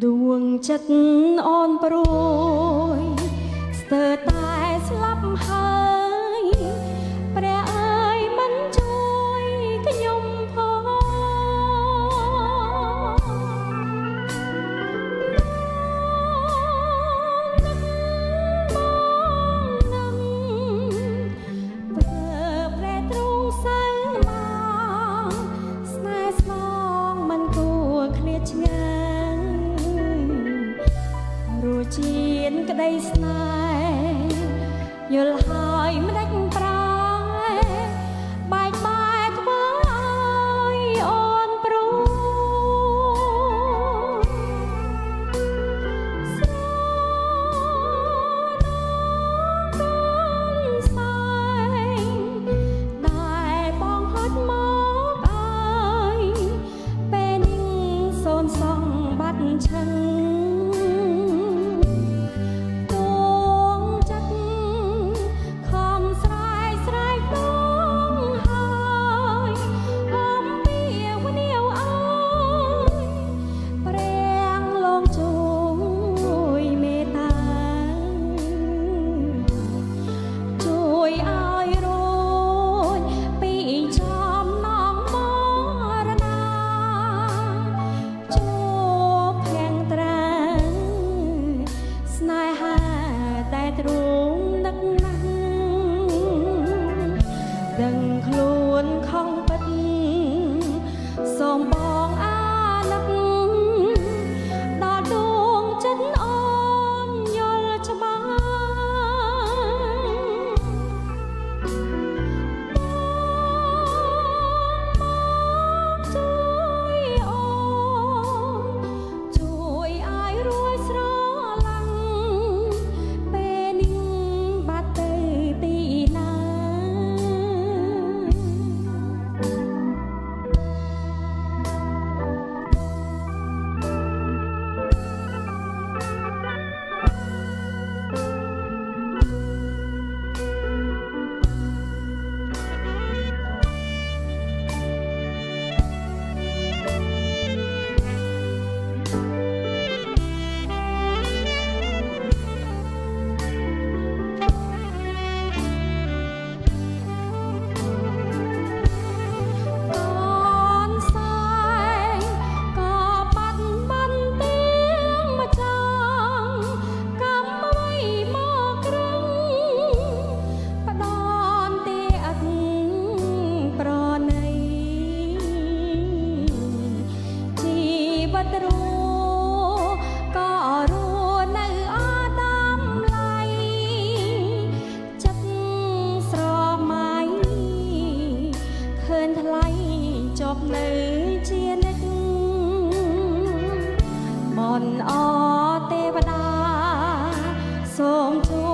ដួងចិត្តអូនព្រួយស្ទើរតែស្លាប់ហើយព្រះអើយមិនជួយខ្ញុំផងប្រើប្រែទ្រង់សៅមកស្នេហ៍ស្នងមិនគួរឃ្លាតឆ្ងាយរសជាតិក្តីស្នេហ៍យល់ហើយមិនដាច់ប្រែបែកបែកធ្វើឲ្យអូនព្រួយស្រណងកូនសែងដែលបងហត់មកអើយពេលនេះសូនសងបាត់ឈឹងដឹងខ្លួនខំពិតសូមបងអាណិតដល់ដួងចិត្តអូនយល់ច្បាស់ជួយអូនជួយឲ្យរួចស្រឡាញ់ពេលនេះបាត់ទៅទីណាក៏រស់នៅអដំឡៃចិត្តស្រមៃឃើញថ្លៃចប់នៅជានិច្ចមនអទេវតាសូមជួយ